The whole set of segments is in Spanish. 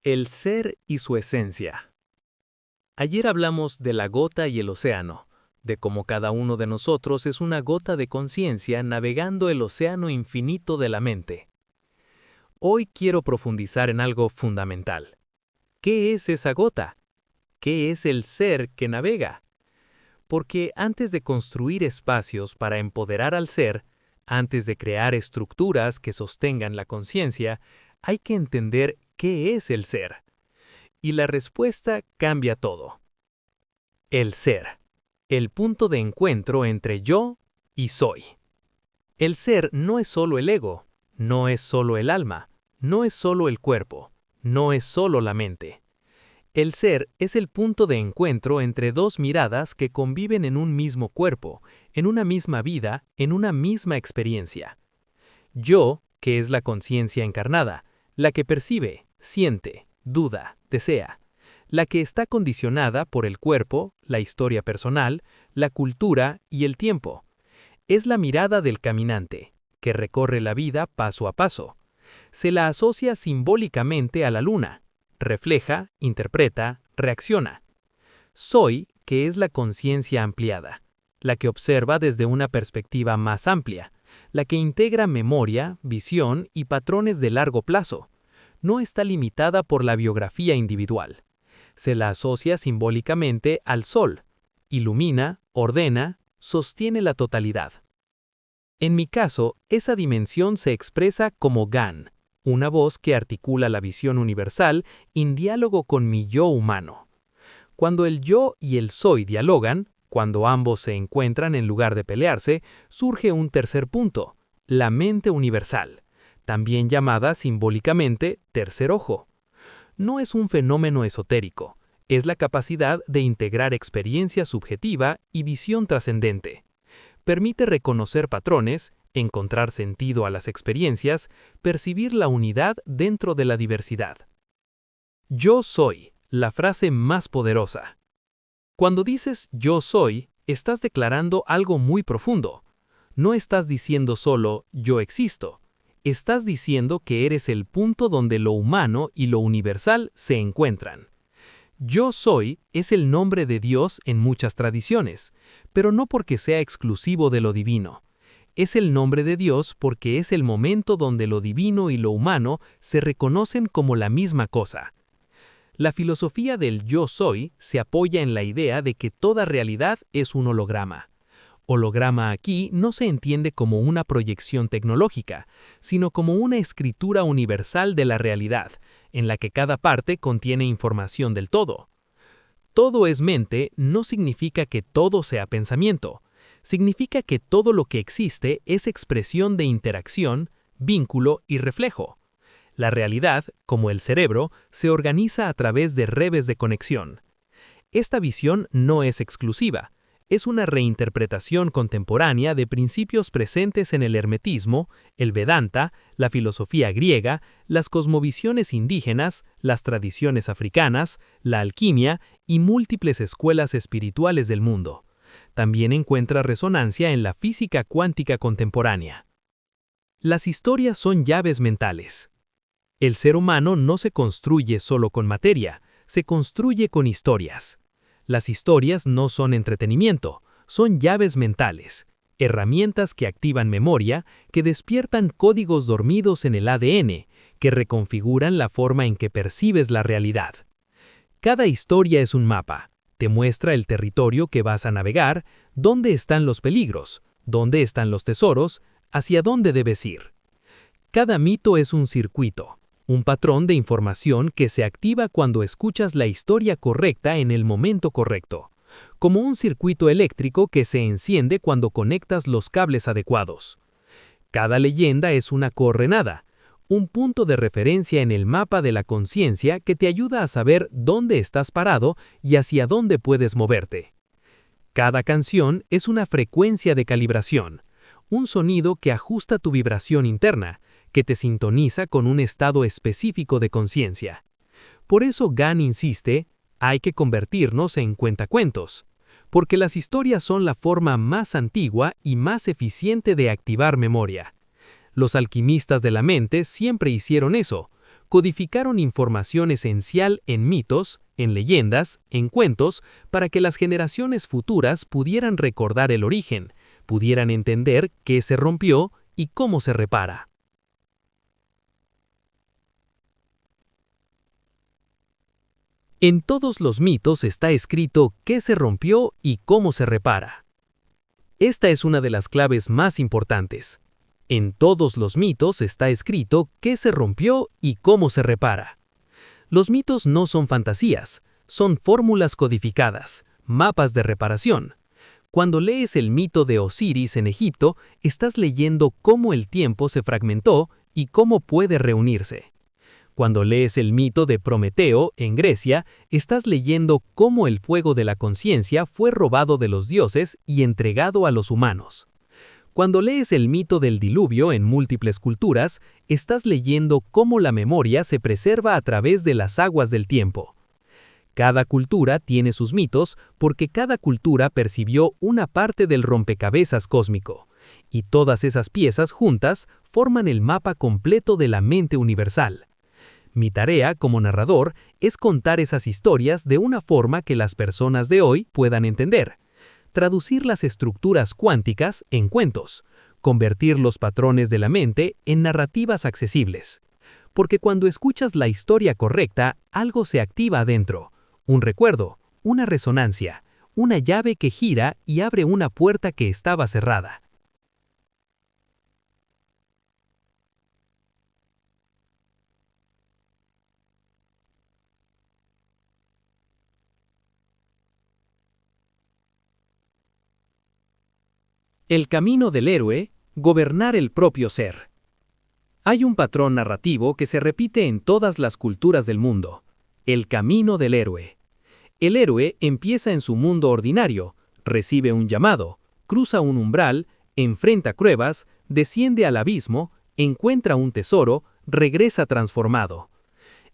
El ser y su esencia. Ayer hablamos de la gota y el océano, de cómo cada uno de nosotros es una gota de conciencia navegando el océano infinito de la mente. Hoy quiero profundizar en algo fundamental. ¿Qué es esa gota? ¿Qué es el ser que navega? Porque antes de construir espacios para empoderar al ser, antes de crear estructuras que sostengan la conciencia, hay que entender qué es el ser. Y la respuesta cambia todo. El ser. El punto de encuentro entre yo y soy. El ser no es solo el ego, no es solo el alma, no es solo el cuerpo, no es solo la mente. El ser es el punto de encuentro entre dos miradas que conviven en un mismo cuerpo, en una misma vida, en una misma experiencia. Yo, que es la conciencia encarnada, la que percibe, siente, duda, desea, la que está condicionada por el cuerpo, la historia personal, la cultura y el tiempo. Es la mirada del caminante, que recorre la vida paso a paso. Se la asocia simbólicamente a la luna. Refleja, interpreta, reacciona. Soy, que es la conciencia ampliada, la que observa desde una perspectiva más amplia, la que integra memoria, visión y patrones de largo plazo. No está limitada por la biografía individual. Se la asocia simbólicamente al sol. Ilumina, ordena, sostiene la totalidad. En mi caso, esa dimensión se expresa como GAN, una voz que articula la visión universal en diálogo con mi yo humano. Cuando el yo y el soy dialogan, cuando ambos se encuentran en lugar de pelearse, surge un tercer punto, la mente universal, también llamada simbólicamente tercer ojo. No es un fenómeno esotérico, es la capacidad de integrar experiencia subjetiva y visión trascendente. Permite reconocer patrones, encontrar sentido a las experiencias, percibir la unidad dentro de la diversidad. Yo soy, la frase más poderosa. Cuando dices yo soy, estás declarando algo muy profundo. No estás diciendo solo yo existo. Estás diciendo que eres el punto donde lo humano y lo universal se encuentran. Yo soy es el nombre de Dios en muchas tradiciones, pero no porque sea exclusivo de lo divino. Es el nombre de Dios porque es el momento donde lo divino y lo humano se reconocen como la misma cosa. La filosofía del yo soy se apoya en la idea de que toda realidad es un holograma. Holograma aquí no se entiende como una proyección tecnológica, sino como una escritura universal de la realidad, en la que cada parte contiene información del todo. Todo es mente no significa que todo sea pensamiento. Significa que todo lo que existe es expresión de interacción, vínculo y reflejo. La realidad, como el cerebro, se organiza a través de redes de conexión. Esta visión no es exclusiva. Es una reinterpretación contemporánea de principios presentes en el hermetismo, el Vedanta, la filosofía griega, las cosmovisiones indígenas, las tradiciones africanas, la alquimia y múltiples escuelas espirituales del mundo. También encuentra resonancia en la física cuántica contemporánea. Las historias son llaves mentales. El ser humano no se construye solo con materia, se construye con historias. Las historias no son entretenimiento, son llaves mentales, herramientas que activan memoria, que despiertan códigos dormidos en el ADN, que reconfiguran la forma en que percibes la realidad. Cada historia es un mapa, te muestra el territorio que vas a navegar, dónde están los peligros, dónde están los tesoros, hacia dónde debes ir. Cada mito es un circuito. Un patrón de información que se activa cuando escuchas la historia correcta en el momento correcto, como un circuito eléctrico que se enciende cuando conectas los cables adecuados. Cada leyenda es una coordenada, un punto de referencia en el mapa de la conciencia que te ayuda a saber dónde estás parado y hacia dónde puedes moverte. Cada canción es una frecuencia de calibración, un sonido que ajusta tu vibración interna, que te sintoniza con un estado específico de conciencia. Por eso GAN insiste, hay que convertirnos en cuentacuentos, porque las historias son la forma más antigua y más eficiente de activar memoria. Los alquimistas de la mente siempre hicieron eso, codificaron información esencial en mitos, en leyendas, en cuentos, para que las generaciones futuras pudieran recordar el origen, pudieran entender qué se rompió y cómo se repara. En todos los mitos está escrito qué se rompió y cómo se repara. Esta es una de las claves más importantes. En todos los mitos está escrito qué se rompió y cómo se repara. Los mitos no son fantasías, son fórmulas codificadas, mapas de reparación. Cuando lees el mito de Osiris en Egipto, estás leyendo cómo el tiempo se fragmentó y cómo puede reunirse. Cuando lees el mito de Prometeo en Grecia, estás leyendo cómo el fuego de la conciencia fue robado de los dioses y entregado a los humanos. Cuando lees el mito del diluvio en múltiples culturas, estás leyendo cómo la memoria se preserva a través de las aguas del tiempo. Cada cultura tiene sus mitos porque cada cultura percibió una parte del rompecabezas cósmico, y todas esas piezas juntas forman el mapa completo de la mente universal. Mi tarea como narrador es contar esas historias de una forma que las personas de hoy puedan entender. Traducir las estructuras cuánticas en cuentos, convertir los patrones de la mente en narrativas accesibles. Porque cuando escuchas la historia correcta, algo se activa adentro, un recuerdo, una resonancia, una llave que gira y abre una puerta que estaba cerrada. El camino del héroe, gobernar el propio ser. Hay un patrón narrativo que se repite en todas las culturas del mundo: el camino del héroe. El héroe empieza en su mundo ordinario, recibe un llamado, cruza un umbral, enfrenta pruebas, desciende al abismo, encuentra un tesoro, regresa transformado.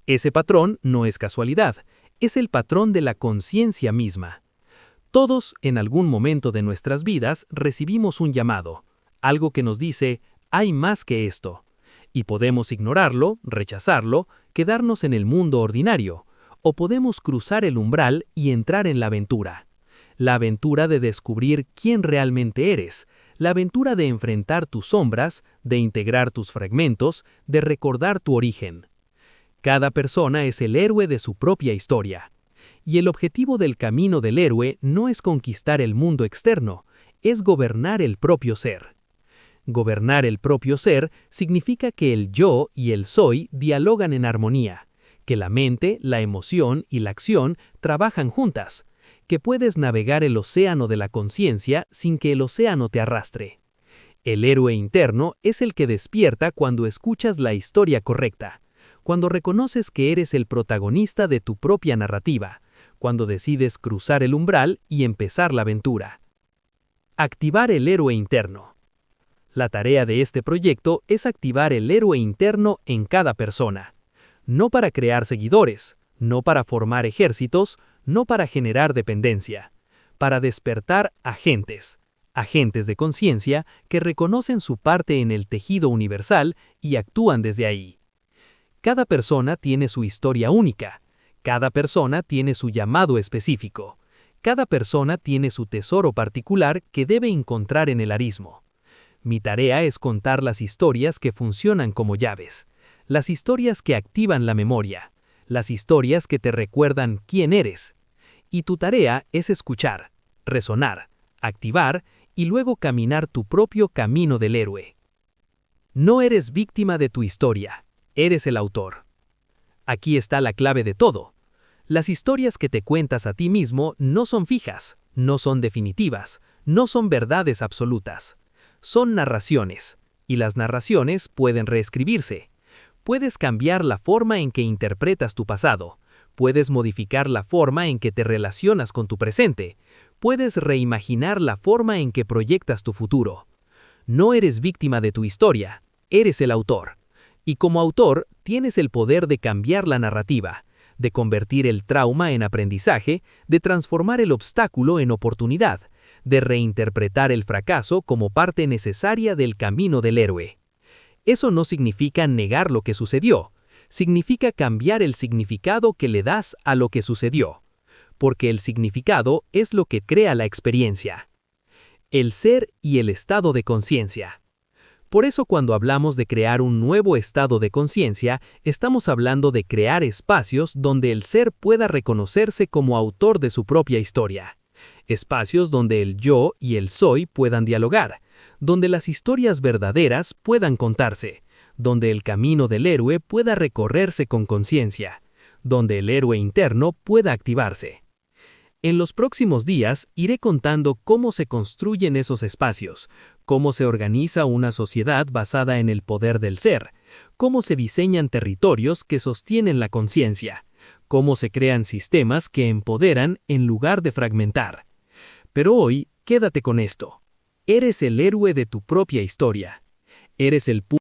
Ese patrón no es casualidad, es el patrón de la conciencia misma. Todos, en algún momento de nuestras vidas, recibimos un llamado, algo que nos dice, hay más que esto. Y podemos ignorarlo, rechazarlo, quedarnos en el mundo ordinario, o podemos cruzar el umbral y entrar en la aventura. La aventura de descubrir quién realmente eres, la aventura de enfrentar tus sombras, de integrar tus fragmentos, de recordar tu origen. Cada persona es el héroe de su propia historia. Y el objetivo del camino del héroe no es conquistar el mundo externo, es gobernar el propio ser. Gobernar el propio ser significa que el yo y el soy dialogan en armonía, que la mente, la emoción y la acción trabajan juntas, que puedes navegar el océano de la conciencia sin que el océano te arrastre. El héroe interno es el que despierta cuando escuchas la historia correcta, cuando reconoces que eres el protagonista de tu propia narrativa, cuando decides cruzar el umbral y empezar la aventura. Activar el héroe interno. La tarea de este proyecto es activar el héroe interno en cada persona. No para crear seguidores, no para formar ejércitos, no para generar dependencia. Para despertar agentes de conciencia que reconocen su parte en el tejido universal y actúan desde ahí. Cada persona tiene su historia única. Cada persona tiene su llamado específico. Cada persona tiene su tesoro particular que debe encontrar en el abismo. Mi tarea es contar las historias que funcionan como llaves, las historias que activan la memoria, las historias que te recuerdan quién eres. Y tu tarea es escuchar, resonar, activar y luego caminar tu propio camino del héroe. No eres víctima de tu historia, eres el autor. Aquí está la clave de todo. Las historias que te cuentas a ti mismo no son fijas, no son definitivas, no son verdades absolutas. Son narraciones, y las narraciones pueden reescribirse. Puedes cambiar la forma en que interpretas tu pasado, puedes modificar la forma en que te relacionas con tu presente, puedes reimaginar la forma en que proyectas tu futuro. No eres víctima de tu historia, eres el autor. Y como autor, tienes el poder de cambiar la narrativa, de convertir el trauma en aprendizaje, de transformar el obstáculo en oportunidad, de reinterpretar el fracaso como parte necesaria del camino del héroe. Eso no significa negar lo que sucedió, significa cambiar el significado que le das a lo que sucedió, porque el significado es lo que crea la experiencia. El ser y el estado de conciencia. Por eso cuando hablamos de crear un nuevo estado de conciencia, estamos hablando de crear espacios donde el ser pueda reconocerse como autor de su propia historia. Espacios donde el yo y el soy puedan dialogar, donde las historias verdaderas puedan contarse, donde el camino del héroe pueda recorrerse con conciencia, donde el héroe interno pueda activarse. En los próximos días iré contando cómo se construyen esos espacios, cómo se organiza una sociedad basada en el poder del ser, cómo se diseñan territorios que sostienen la conciencia, cómo se crean sistemas que empoderan en lugar de fragmentar. Pero hoy, quédate con esto. Eres el héroe de tu propia historia. Eres el